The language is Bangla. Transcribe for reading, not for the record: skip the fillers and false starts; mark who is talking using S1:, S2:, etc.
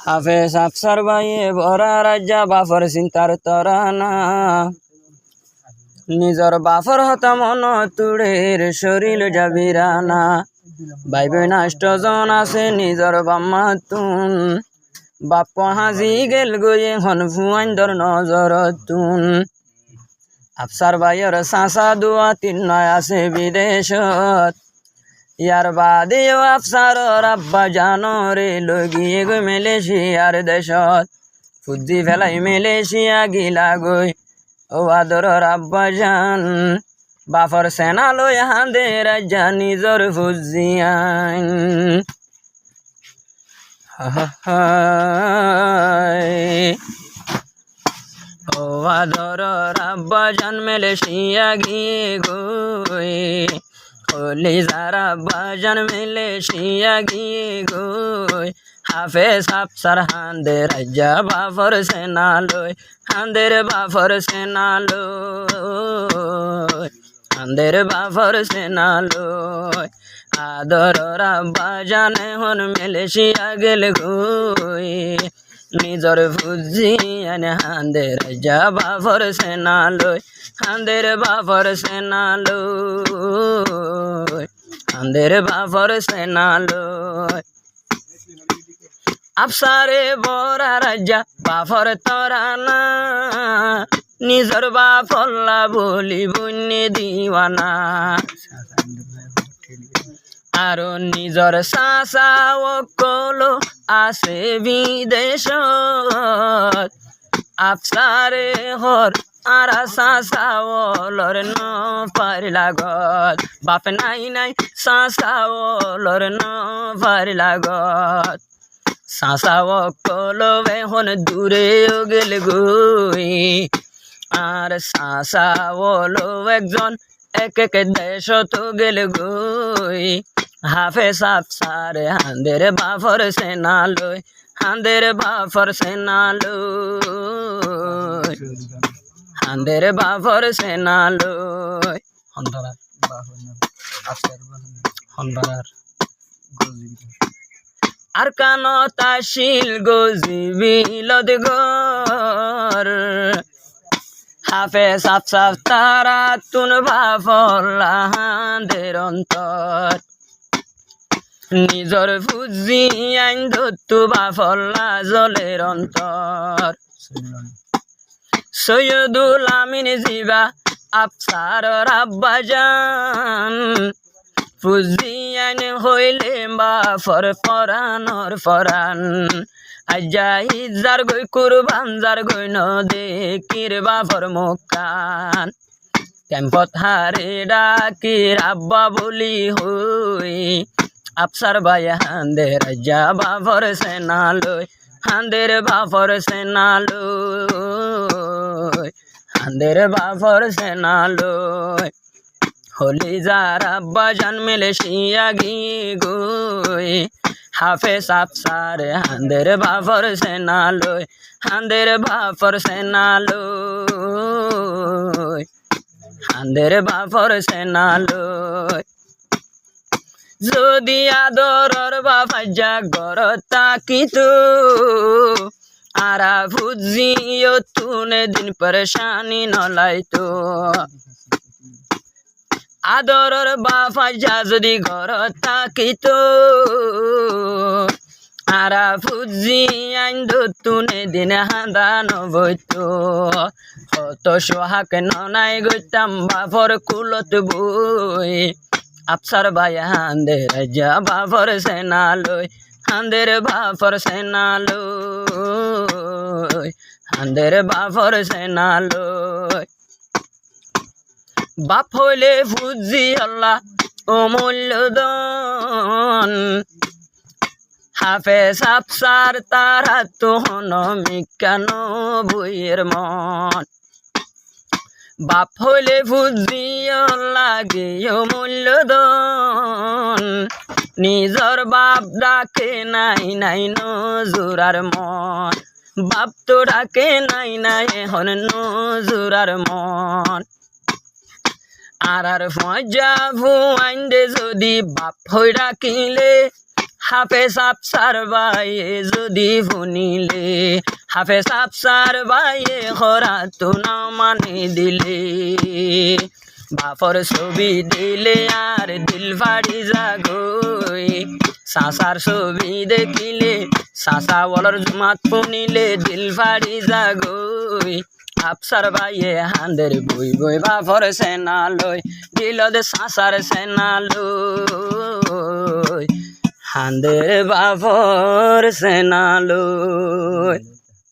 S1: হাফেজ আফসার ভাইয়ে ভরা রাজ্যা বাফর চিন্তার তরানা নিজর বাফর হতা মন তুড়ের শরীর যাবিরানা ভাই নাষ্টজন আছে নিজর বাম্মা তুন বাপ হাজি গেল গয়ে হন ফুয়াইন্দর নজর তুন আফসার ভাইয়ের চাচা দুয়া তিন নয় আছে বিদেশত ইয়ার বাদেও আফসারর আব্বা জানরে লগিয়ে গই মালয়েশিয়ার দেশত ফুজি ফেলাই মালয়েশিয়া গিলা গই ও আদরর আব্বা জান বাফর সেনা লই হাঁদে রাজ্যা নিজর ফুজিয়ান ও আদরর আব্বা জান মালয়েশিয়া গিয়ে গই কলিজার আব্বা জান মালয়েশিয়া গিয়ে গই হাফেজ আফসার হাঁদে রাজ্যা বাফর সেনা লই হাঁদের বাফর সেনা লই হাঁদের বাফর সেনা লই আদরর আব্বা জানে হন মালয়েশিয়া গেল গই নিজর ফুজিয়ান হাঁদে রাজ্যা বাফর সেনা লই হাঁদের বাফর সেনা লই হাঁদের বাফর সেনা লই আফসারে বরা রাজ্যা বাফর তরানা নিজর বাফল্লা বলি বন্যে দিওয়ানা আর নিজর চাচা অকল আছে বিদেশত আফসারে হর আর চাচা ওলর ন পারিলা গত বাপ নাই নাই চাচা ওলর ন পারিলা গত চাচা অকল এখন দূরে গেল গই আর চাচা ওলো একজন এক এক দেশত গেল গই হাফেজ আফসার হাঁদের বাফর সেনা লই হাঁদের বাফর সেনা লই হাঁদের বাফর সেনা লই আর কানো তাশিল গজিবিলদ গর হাফেজ আফসার তারা তুন বাফল্লা হাঁদের অন্তর নিজর ফুজি আইন ধতু বাফল্লা জলের অন্তর সৈয়দুল আমিন জিবা আফসারর আব্বা জান ফুজি আইন হইলে বাফর পরানর পরান আজ্জা ইজার গই কুরবান যার গই নদে কির বাফর মুকান ক্যাম্পত হারে ডাকির আব্বা বলি হই আফসার ভাই হাঁদে রাজ্যা বাফর সেনা লই হাঁদের বাফর সেনা লই হাঁদের বাফর সেনা লই হলি যার আব্বা জান মালয়েশিয়া গিয়ে গই হাফেজ আফসার হাঁদের বাফর সেনা লই হাঁদের বাফর সেনা লই হাঁদের বাফর সেনা লই যদি আদরর বাফাজ্জা গর তাকিতো আরা ফুজিও তুনে দিন পরেশানি নলাইতো আদরর বাফাজ্জা যদি গর তাকিতো আরা ফুজি আইন তুনে দিন হাঁদা নবইতো কত সোহাক ননাই গইতাম বাফর কুলত বই আফসার ভাই হাঁদে রাজ্যা বাফর সেনা লই হাঁদের বাফর সেনা লই হাঁদের বাফর সেনা লই বাপ হইলে ফুজি আল্লাহ অমূল্য দন হাফেজ আফসার তারা তোহন মিকান বইয়ের মন বাপ হইলে ফুজিও লাগে মূল্যদন নিজর বাপ ডাকে নাই নাই নজুরার মন বাপ তো ডাকে নাই নাই এখন নজুরার মন আর ফজা ভুয়াইন্দে যদি বাপ হই ডাকিলে হাফেজ আফসার বাইয়ে যদি শুনিলে হাফেজ আফসার বাইয়ে খরাতো না মানে দিলে বাপর ছবি দিলে আর দিল ফাড়ি যাগই চাচার ছবি দেখিলে চাচা বলর জুমাত শুনিলে দিল ফাড়ি যাগই আফসার বাইয়ে হান্দের বই বই বাপর সেনা লই দিলত চাচার সেনা লই হান্দের বাপর সেনা লই।